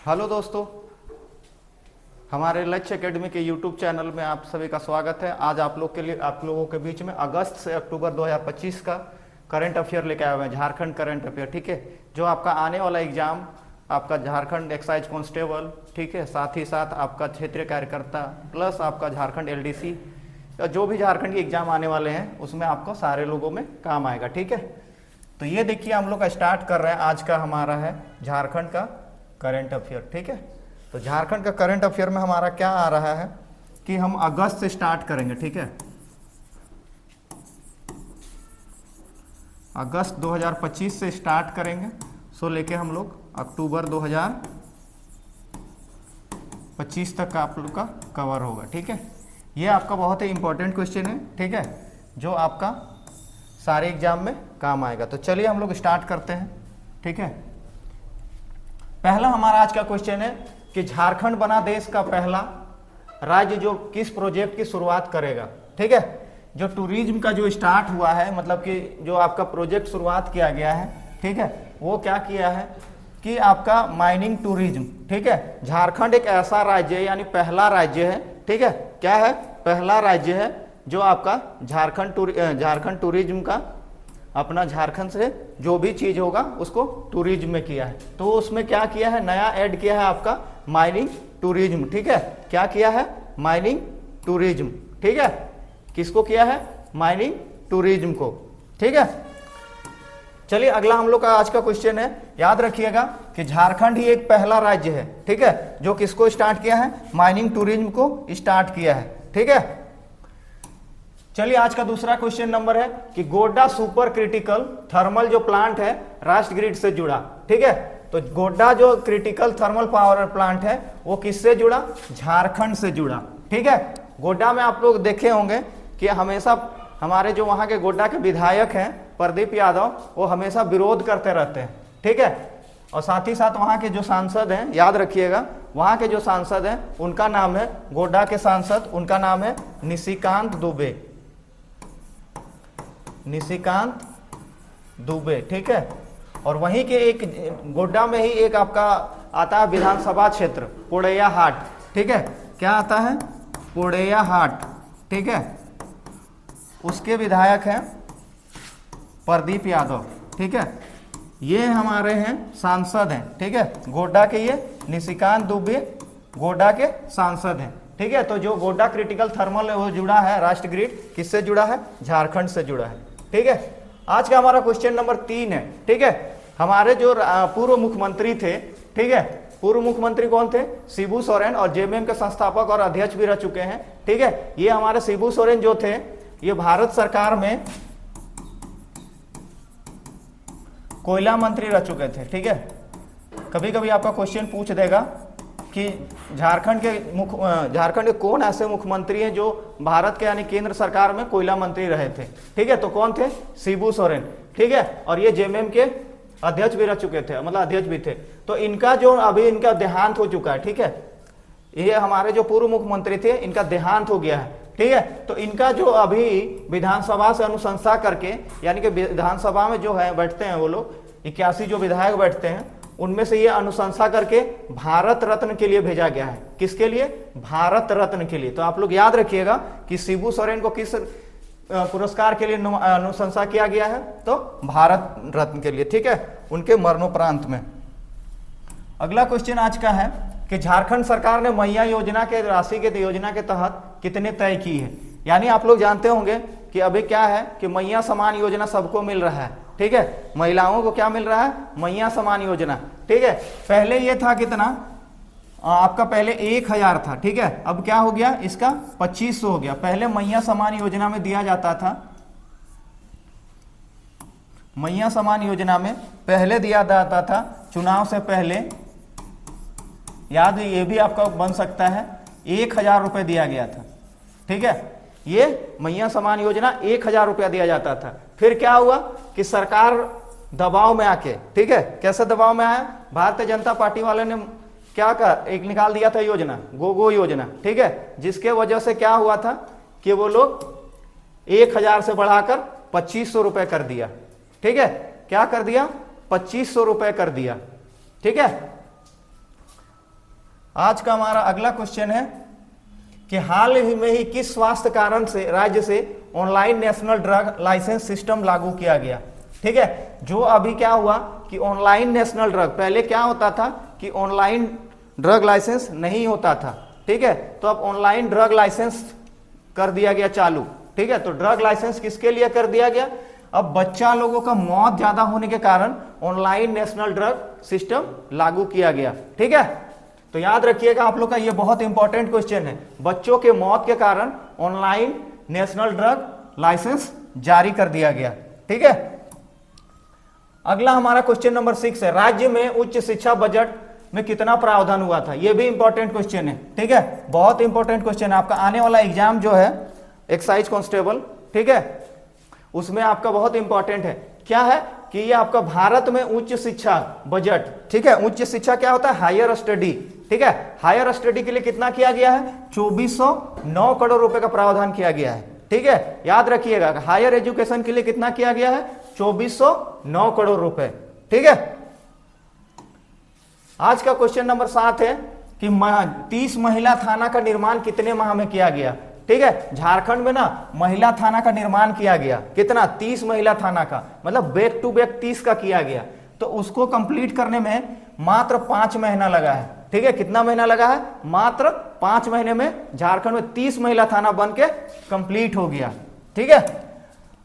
Hello दोस्तों, हमारे लक्ष्य एकेडमी के यूट्यूब चैनल में आप सभी का स्वागत है। आज आप लोगों के बीच में अगस्त से अक्टूबर 2025 का करंट अफेयर लेके आए हुए हैं, झारखंड करंट अफेयर। ठीक है, जो आपका आने वाला एग्जाम आपका झारखंड एक्साइज कांस्टेबल, ठीक है, साथ ही साथ आपका क्षेत्रीय कार्यकर्ता प्लस आपका झारखंड एलडीसी, जो भी झारखंड के एग्जाम आने वाले हैं उसमें आपको सारे लोगों में काम आएगा। ठीक है, तो ये देखिए हम लोग का स्टार्ट कर रहे हैं। आज का हमारा है झारखंड का करंट अफेयर। ठीक है, तो झारखंड का करंट अफेयर में हमारा क्या आ रहा है कि हम अगस्त से स्टार्ट करेंगे। ठीक है, अगस्त 2025 से स्टार्ट करेंगे, सो लेके हम लोग अक्टूबर 2025 तक का आप लोग का कवर होगा। ठीक है, ये आपका बहुत ही इंपॉर्टेंट क्वेश्चन है। ठीक है, जो आपका सारे एग्जाम में काम आएगा। तो चलिए हम लोग स्टार्ट करते हैं। ठीक है, पहला हमारा आज का क्वेश्चन है कि झारखंड बना देश का पहला राज्य जो किस प्रोजेक्ट की शुरुआत करेगा। ठीक है, जो टूरिज्म का जो स्टार्ट हुआ है, मतलब कि जो आपका प्रोजेक्ट शुरुआत किया गया है, ठीक है, वो क्या किया है कि आपका माइनिंग टूरिज्म। ठीक है, झारखंड एक ऐसा राज्य है, यानी पहला राज्य है। ठीक है, क्या है? पहला राज्य है जो आपका झारखंड टूरिज्म का अपना झारखंड से जो भी चीज होगा उसको टूरिज्म में किया है। तो उसमें क्या किया है? नया ऐड किया है आपका माइनिंग टूरिज्म। ठीक है, क्या किया है? Mining tourism. ठीक है, किसको किया है? माइनिंग टूरिज्म को। ठीक है, चलिए अगला हम लोग का आज का क्वेश्चन है, याद रखिएगा कि झारखंड ही एक पहला राज्य है, ठीक है, जो किसको स्टार्ट किया है? माइनिंग टूरिज्म को स्टार्ट किया है। ठीक है, चलिए आज का दूसरा क्वेश्चन नंबर है कि गोड्डा सुपर क्रिटिकल थर्मल जो प्लांट है राष्ट्र ग्रिड से जुड़ा। ठीक है, तो गोड्डा जो क्रिटिकल थर्मल पावर प्लांट है वो किससे जुड़ा? झारखंड से जुड़ा। ठीक है, गोड्डा में आप लोग देखे होंगे कि हमेशा हमारे जो वहां के गोड्डा के विधायक हैं प्रदीप यादव, वो हमेशा विरोध करते रहते हैं। ठीक है, और साथ ही साथ वहां के जो सांसद हैं, याद रखिएगा, वहां के जो सांसद हैं उनका नाम है, गोड्डा के सांसद उनका नाम है निशिकांत दुबे। निशिकांत दुबे। ठीक है, और वहीं के एक गोड्डा में ही एक आपका आता है विधानसभा क्षेत्र पोड़ैया हाट। ठीक है, क्या आता है? पोड़ैया हाट। ठीक है, उसके विधायक हैं प्रदीप यादव। ठीक है, ये हमारे हैं सांसद हैं। ठीक है, गोड्डा के ये निशिकांत दुबे गोड्डा के सांसद हैं। ठीक है, तो जो गोड्डा क्रिटिकल थर्मल है वो जुड़ा है राष्ट्र ग्रिड, किससे जुड़ा है? झारखंड से जुड़ा है। ठीक है, आज का हमारा क्वेश्चन नंबर 3 है। ठीक है, हमारे जो पूर्व मुख्यमंत्री थे, ठीक है, पूर्व मुख्यमंत्री कौन थे? शिबू सोरेन, और जेएमएम के संस्थापक और अध्यक्ष भी रह चुके हैं। ठीक है, ये हमारे शिबू सोरेन जो थे ये भारत सरकार में कोयला मंत्री रह चुके थे। ठीक है, कभी कभी आपका क्वेश्चन पूछ देगा कि झारखंड के कौन ऐसे मुख्यमंत्री हैं जो भारत के यानी केंद्र सरकार में कोयला मंत्री रहे थे। ठीक है, तो कौन थे? शिबू सोरेन। ठीक है, और ये जेएमएम के अध्यक्ष भी रह चुके थे, मतलब अध्यक्ष भी थे। तो इनका जो अभी इनका देहांत हो चुका है। ठीक है, ये हमारे जो पूर्व मुख्यमंत्री थे इनका देहांत हो गया है। ठीक है, तो इनका जो अभी विधानसभा से अनुशंसा करके, यानी कि विधानसभा में जो है बैठते हैं वो लोग 81 जो विधायक बैठते हैं, उनमें से ये अनुशंसा करके भारत रत्न के लिए भेजा गया है। किसके लिए? भारत रत्न के लिए। तो आप लोग याद रखिएगा कि शिबू सोरेन को किस पुरस्कार के लिए अनुशंसा किया गया है? तो भारत रत्न के लिए। ठीक है, उनके मरणोपरांत में। अगला क्वेश्चन आज का है कि झारखंड सरकार ने मैया योजना के राशि के योजना के तहत कितने तय की है। यानी आप लोग जानते होंगे कि अभी क्या है कि मैया समान योजना सबको मिल रहा है। ठीक है, महिलाओं को क्या मिल रहा है? मैया समान योजना। ठीक है, पहले ये था कितना? आपका पहले 1000 था। ठीक है, अब क्या हो गया? इसका 2500 हो गया। पहले मैया समान योजना में दिया जाता था, मैया समान योजना में पहले दिया जाता था चुनाव से पहले, याद ये भी आपका बन सकता है, 1000 रुपए दिया गया था। ठीक है, ये मैया समान योजना 1000 रुपया दिया जाता था। फिर क्या हुआ कि सरकार दबाव में आके, ठीक है, कैसे दबाव में आया? भारतीय जनता पार्टी वाले ने क्या कर एक निकाल दिया था योजना, गोगो योजना। ठीक है, जिसके वजह से क्या हुआ था कि वो लोग 1000 से बढ़ाकर 2500 रुपए कर दिया। ठीक है, क्या कर दिया? 2500 रुपए कर दिया। ठीक है, आज का हमारा अगला क्वेश्चन है कि हाल ही में ही किस स्वास्थ्य कारण से राज्य से online national drug licence system लागू किया गया। ठीक है, जो अभी क्या हुआ कि ऑनलाइन नेशनल ड्रग, पहले क्या होता था कि ऑनलाइन ड्रग लाइसेंस नहीं होता था। ठीक है, तो अब ऑनलाइन ड्रग लाइसेंस कर दिया गया चालू। ठीक है, तो ड्रग लाइसेंस किसके लिए कर दिया गया, अब बच्चा लोगों का मौत ज्यादा होने के कारण ऑनलाइन नेशनल ड्रग सिस्टम लागू किया गया। ठीक है, तो याद रखिएगा आप लोग का ये बहुत इंपॉर्टेंट क्वेश्चन है, बच्चों के मौत के कारण ऑनलाइन नेशनल ड्रग लाइसेंस जारी कर दिया गया। ठीक है, अगला हमारा क्वेश्चन नंबर 6 है, राज्य में उच्च शिक्षा बजट में कितना प्रावधान हुआ था। यह भी इंपॉर्टेंट क्वेश्चन है। ठीक है, बहुत इंपॉर्टेंट क्वेश्चन है, आपका आने वाला एग्जाम जो है एक्साइज कांस्टेबल, ठीक है, उसमें आपका बहुत इंपॉर्टेंट है। क्या है कि ये आपका भारत में उच्च शिक्षा बजट, ठीक है, उच्च शिक्षा क्या होता है, हायर स्टडी। ठीक है, हायर स्टडी के लिए कितना किया गया है, 2409 करोड़ रुपए का प्रावधान किया गया है। ठीक है, याद रखिएगा, हायर एजुकेशन के लिए कितना किया गया है, 2409 करोड़ रुपए। ठीक है, आज का क्वेश्चन नंबर 7 है कि 30 महिला थाना का निर्माण कितने माह में किया गया। ठीक है, झारखंड में ना महिला थाना का निर्माण किया गया, कितना, 30 महिला थाना का, मतलब बैक टू बैक 30 का किया गया। तो उसको कंप्लीट करने में मात्र 5 महीना लगा है। ठीक है, कितना महीना लगा है, मात्र 5 महीने में झारखंड में 30 महिला थाना बन के कंप्लीट हो गया। ठीक है,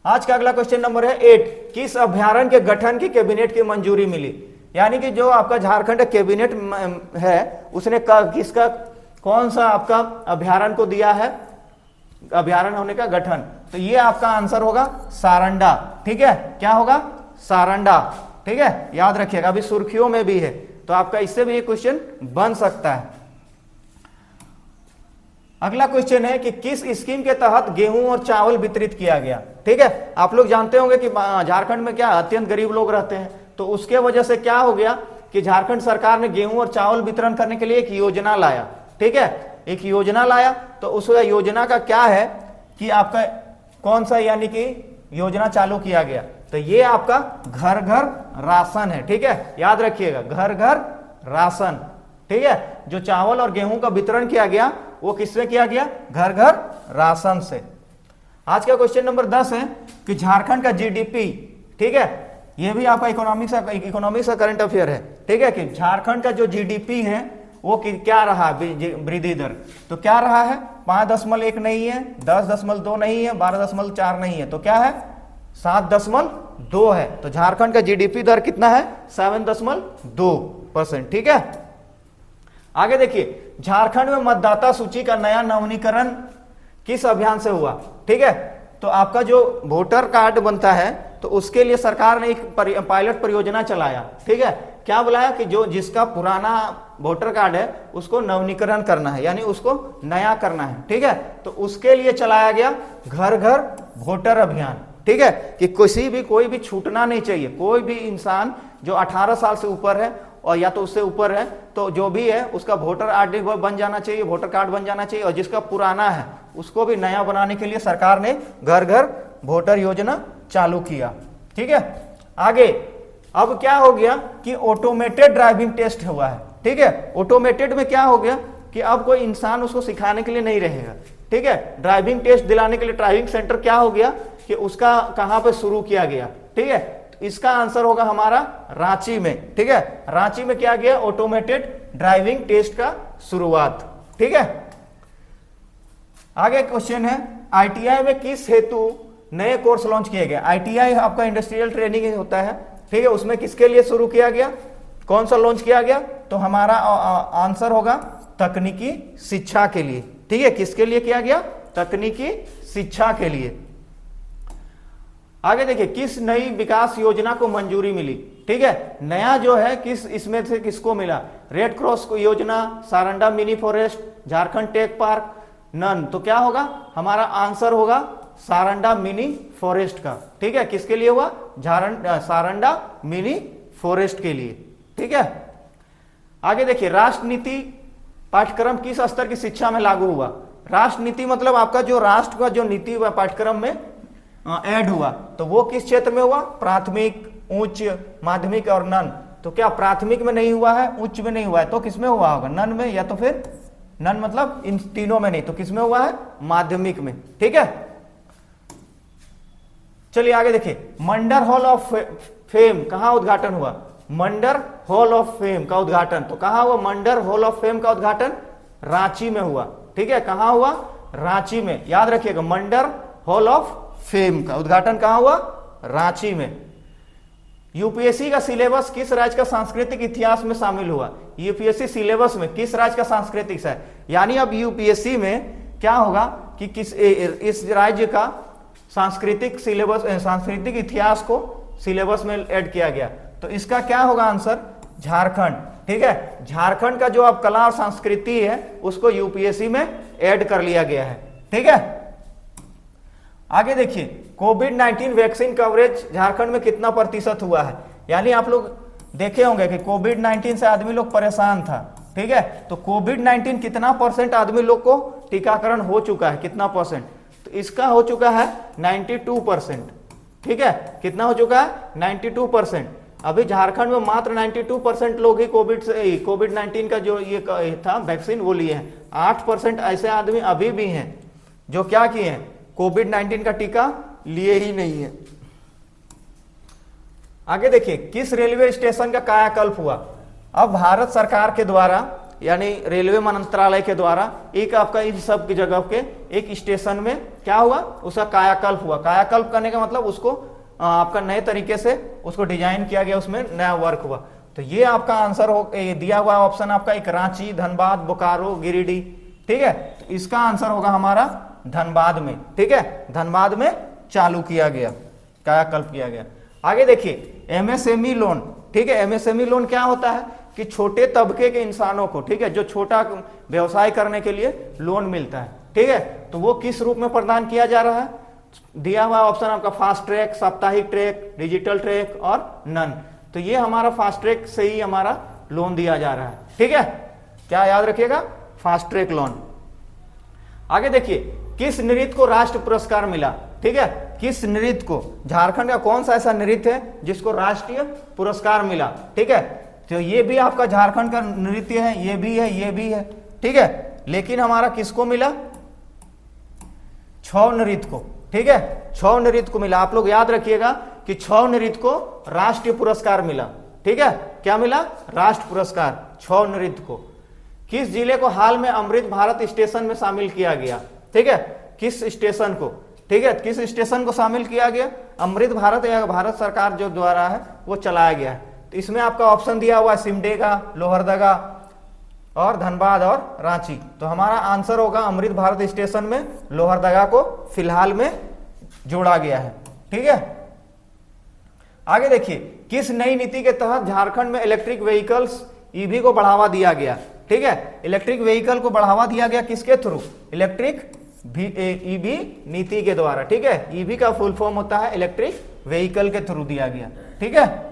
आज का अगला क्वेश्चन नंबर है 8, किस अभ्यारण्य के गठन की कैबिनेट की मंजूरी मिली। यानी कि जो आपका झारखंड कैबिनेट है उसने किसका, कौन सा आपका अभ्यारण्य को दिया है अभ्यारण्य होने का गठन, तो ये आपका आंसर होगा सारंडा। ठीक है, क्या होगा, सारंडा। ठीक है, याद रखिएगा, अभी सुर्खियों में भी है, तो आपका इससे भी ये क्वेश्चन बन सकता है। अगला क्वेश्चन है कि किस स्कीम के तहत गेहूं और चावल वितरित किया गया। ठीक है, आप लोग जानते होंगे कि झारखंड में क्या अत्यंत गरीब लोग रहते हैं, तो उसके वजह से क्या हो गया कि झारखंड सरकार ने गेहूं और चावल वितरण करने के लिए एक योजना लाया। ठीक है, एक योजना लाया, तो उस योजना का क्या है कि आपका कौन सा यानी कि योजना चालू किया गया, तो ये आपका घर घर राशन है। ठीक है, याद रखिएगा, घर घर राशन। ठीक है, जो चावल और गेहूं का वितरण किया गया वो किससे किया गया, घर घर राशन से। आज का क्वेश्चन नंबर 10 है कि झारखंड का जीडीपी, ठीक है, ये भी आपका इकोनॉमिक्स का करंट अफेयर है। ठीक है, कि झारखंड का जो जीडीपी है वो क्या रहा वृद्धि दर, तो क्या रहा है, 5.1 नहीं है, 10.2 नहीं है, 12.4 नहीं है, तो क्या है, 7.2 है। तो झारखंड का जीडीपी दर कितना है, 7.2%। ठीक है, आगे देखिए, झारखंड में मतदाता सूची का नया नवीनीकरण किस अभियान से हुआ। ठीक है, तो आपका जो वोटर कार्ड बनता है तो उसके लिए सरकार ने एक पायलट परियोजना चलाया। ठीक है, क्या बुलाया कि जो जिसका पुराना वोटर कार्ड है उसको नवीनीकरण करना है, यानी उसको नया करना है। ठीक है, तो उसके लिए चलाया गया घर घर वोटर अभियान। ठीक है, कि कोई भी छूटना नहीं चाहिए, कोई भी इंसान जो 18 साल से ऊपर है और या तो उससे ऊपर है, तो जो भी है उसका वोटर आईडी बन जाना चाहिए, वोटर कार्ड बन जाना चाहिए, और जिसका पुराना है उसको भी नया बनाने के लिए सरकार ने घर घर वोटर योजना चालू किया। ठीक है, आगे अब क्या हो गया कि ऑटोमेटेड ड्राइविंग टेस्ट हुआ है। ठीक है, ऑटोमेटेड में क्या हो गया कि अब कोई इंसान उसको सिखाने के लिए नहीं रहेगा। ठीक है, ड्राइविंग टेस्ट दिलाने के लिए ड्राइविंग सेंटर क्या हो गया कि उसका कहां पे शुरू किया गया। ठीक है, इसका आंसर होगा हमारा रांची में। ठीक है, रांची में क्या गया, ऑटोमेटेड ड्राइविंग टेस्ट का शुरुआत। ठीक है, आगे क्वेश्चन है, आईटीआई में किस हेतु नए कोर्स लॉन्च किए गए। आईटीआई आपका इंडस्ट्रियल ट्रेनिंग होता है। ठीक है, उसमें किसके लिए शुरू किया गया, कौन सा लॉन्च किया गया, तो हमारा आंसर होगा तकनीकी शिक्षा के लिए। ठीक है, किसके लिए किया गया, तकनीकी शिक्षा के लिए। आगे देखिए, किस नई विकास योजना को मंजूरी मिली। ठीक है, नया जो है किस इसमें से किसको मिला, रेड क्रॉस को योजना, Saranda mini forest, Jharkhand tech park, नन, तो क्या होगा हमारा आंसर होगा सारंडा मिनी फॉरेस्ट का। ठीक है, किसके लिए हुआ, सारंडा मिनी फॉरेस्ट के लिए। ठीक है, आगे देखिए, राष्ट्रनीति पाठ्यक्रम किस स्तर की शिक्षा में लागू हुआ। राष्ट्रनीति मतलब आपका जो राष्ट्र का जो नीति पाठ्यक्रम में ऐड हुआ, तो वो किस क्षेत्र में हुआ, प्राथमिक, उच्च माध्यमिक और नन, तो क्या प्राथमिक में नहीं हुआ है, उच्च में नहीं हुआ है, तो किसमें हुआ होगा, नन में, या तो फिर नन मतलब इन तीनों में नहीं, तो किसमें हुआ है, माध्यमिक में। ठीक है, चलिए आगे देखिए, मंडर हॉल ऑफ फेम कहां उद्घाटन हुआ, मंडर हॉल ऑफ फेम का उद्घाटन, तो कहां हुआ मंडर हॉल ऑफ फेम का उद्घाटन, रांची में हुआ। ठीक है, कहां हुआ, रांची में, याद रखिएगा, मंडर हॉल ऑफ फेम का उद्घाटन कहां हुआ, रांची में। यूपीएससी का सिलेबस किस राज्य का सांस्कृतिक इतिहास में शामिल हुआ, यूपीएससी सिलेबस में किस राज्य का सांस्कृतिक है, यानी अब यूपीएससी में क्या होगा कि किस इस राज्य का सांस्कृतिक सिलेबस, सांस्कृतिक इतिहास को सिलेबस में ऐड किया गया, तो इसका क्या होगा आंसर, झारखंड। ठीक है, झारखंड का जो अब कला और संस्कृति है उसको यूपीएससी में ऐड कर लिया गया है। ठीक है, आगे देखिए, कोविड-19 वैक्सीन कवरेज झारखंड में कितना प्रतिशत हुआ है, यानी आप लोग देखे होंगे कि कोविड-19 से आदमी लोग परेशान था। ठीक है, तो कोविड-19 कितना परसेंट आदमी लोग को टीकाकरण हो चुका है, कितना परसेंट, तो इसका हो चुका है 92%। ठीक है, कितना हो चुका है, 92%। अभी झारखंड में मात्र 92% लोग ही कोविड-19 का जो ये था वैक्सीन वो लिए हैं। 8% ऐसे आदमी अभी भी हैं जो क्या किए हैं, कोविड-19 का टीका लिए ही नहीं है। आगे देखिए, किस रेलवे स्टेशन का कायाकल्प हुआ, अब भारत सरकार के द्वारा यानी रेलवे मंत्रालय के द्वारा एक आपका इन सब की जगह के एक स्टेशन में क्या हुआ, उसका कायाकल्प हुआ। कायाकल्प करने का मतलब उसको आपका नए तरीके से उसको डिजाइन किया गया, उसमें नया वर्क हुआ। तो ये आपका आंसर हो दिया हुआ ऑप्शन आपका एक रांची, धनबाद, बोकारो, गिरिडीह। ठीक है, तो इसका आंसर होगा हमारा धनबाद में। ठीक है, धनबाद में चालू किया गया, कायाकल्प किया गया। आगे देखिए, एमएसएमई लोन। ठीक है, एमएसएमई लोन क्या होता है कि छोटे तबके के इंसानों को, ठीक है, जो छोटा व्यवसाय करने के लिए लोन मिलता है। ठीक है, तो वो किस रूप में प्रदान किया जा रहा है, दिया हुआ ऑप्शन आपका फास्ट ट्रैक, साप्ताहिक ट्रैक, डिजिटल ट्रैक और नन। तो ये हमारा फास्ट ट्रैक से ही हमारा लोन दिया जा रहा है। ठीक है, क्या याद रखिएगा, फास्ट ट्रैक लोन। आगे देखिए, किस नृत्य को राष्ट्र पुरस्कार मिला। ठीक है, किस नृत्य को, झारखंड का कौन सा ऐसा नृत्य है जिसको राष्ट्रीय पुरस्कार मिला। ठीक है, तो ये भी आपका झारखंड का नृत्य है, ये भी है, ये भी है। ठीक है, लेकिन हमारा किसको मिला, छौ नृत्य को। ठीक है, छौ नृत्य को मिला। आप लोग याद रखिएगा कि छौ नृत्य को राष्ट्रीय पुरस्कार मिला। ठीक है, क्या मिला, राष्ट्र पुरस्कार छौ नृत्य को। किस जिले को हाल में अमृत भारत स्टेशन में शामिल किया गया। ठीक है, किस स्टेशन को, ठीक है, किस स्टेशन को शामिल किया गया, अमृत भारत या भारत सरकार जो द्वारा है वो चलाया गया है। तो इसमें आपका ऑप्शन दिया हुआ है सिमडेगा, लोहरदगा और धनबाद और रांची। तो हमारा आंसर होगा अमृत भारत स्टेशन में लोहरदगा को फिलहाल में जोड़ा गया है। ठीक है, आगे देखिए, किस नई नीति के तहत झारखंड में इलेक्ट्रिक व्हीकल्स ईवी को बढ़ावा दिया गया। ठीक है, इलेक्ट्रिक व्हीकल को बढ़ावा दिया गया किसके थ्रू, इलेक्ट्रिक ईवी नीति के द्वारा। ठीक है, ईवी का फुल फॉर्म होता है इलेक्ट्रिक व्हीकल के थ्रू दिया गया। ठीक है,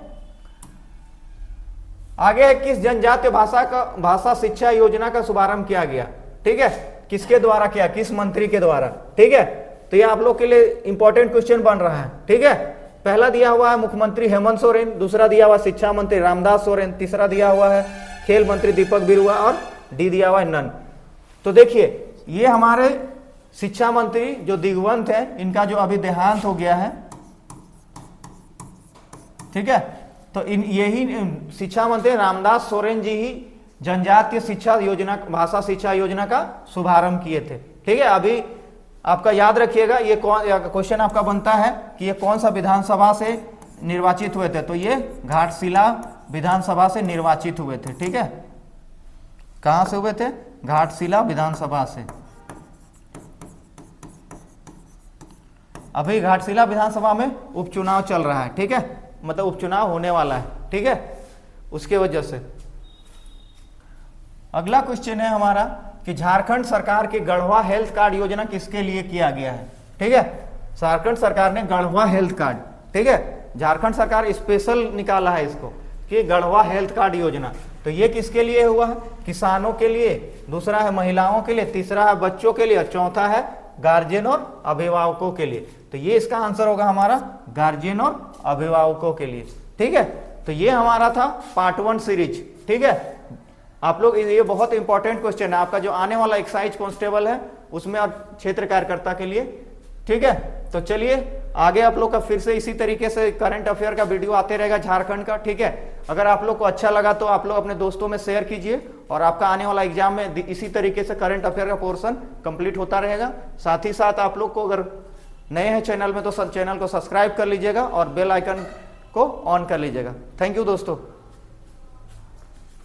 आगे है, किस जनजातीय भाषा शिक्षा योजना का शुभारंभ किया गया। ठीक है, किसके द्वारा किया, किस मंत्री के द्वारा। ठीक है, तो ये आप लोग के लिए इंपॉर्टेंट क्वेश्चन बन रहा है। ठीक है, पहला दिया हुआ है मुख्यमंत्री हेमंत सोरेन, दूसरा दिया हुआ शिक्षा मंत्री रामदास सोरेन, तीसरा दिया हुआ है खेल मंत्री दीपक बिरुआ और डी दिया हुआ है नन। तो देखिए, ये हमारे शिक्षा मंत्री जो दिग्वंत है, इनका जो अभी देहांत हो गया है। ठीक है, तो यही शिक्षा मंत्री रामदास सोरेन जी ही जनजातीय शिक्षा योजना, भाषा शिक्षा योजना का शुभारंभ किए थे। ठीक है, अभी आपका याद रखिएगा, ये कौन क्वेश्चन आपका बनता है कि ये कौन सा विधानसभा से निर्वाचित हुए थे, तो ये घाटशिला विधानसभा से निर्वाचित हुए थे। ठीक है, कहां से हुए थे, घाटशिला विधानसभा से। अभी घाटशिला विधानसभा में उपचुनाव चल रहा है। ठीक है, मतलब उपचुनाव होने वाला है। ठीक है, उसके वजह से। अगला क्वेश्चन है हमारा कि झारखंड सरकार की गढ़वा हेल्थ कार्ड योजना किसके लिए किया गया है। ठीक है, झारखंड सरकार ने गढ़वा हेल्थ कार्ड, ठीक है, झारखंड सरकार स्पेशल निकाला है इसको कि गढ़वा हेल्थ कार्ड योजना। तो ये किसके लिए हुआ है, किसानों के लिए, दूसरा है महिलाओं के लिए, तीसरा है बच्चों के लिए और चौथा है गार्जियन और अभिभावकों के लिए। तो ये इसका आंसर होगा हमारा गार्जियन और अभिभावकों के लिए। ठीक है, तो ये हमारा था पार्ट 1 सीरीज, ठीक है। आप लोग ये बहुत इंपॉर्टेंट क्वेश्चन है आपका जो आने वाला एक्साइज कांस्टेबल है उसमें और क्षेत्र कार्यकर्ता के लिए, ठीक है। तो चलिए आगे आप लोग का फिर से इसी तरीके से करंट अफेयर का वीडियो आते रहेगा झारखंड का, ठीक है। अगर आप लोग को अच्छा लगा तो आप लोग अपने दोस्तों में शेयर कीजिए और आपका आने वाला एग्जाम में इसी तरीके से करंट अफेयर का पोर्शन कंप्लीट होता रहेगा। साथ ही साथ आप लोग को अगर नए हैं चैनल में तो चैनल को सब्सक्राइब कर लीजिएगा और बेल आइकन को ऑन कर लीजिएगा। थैंक यू दोस्तों।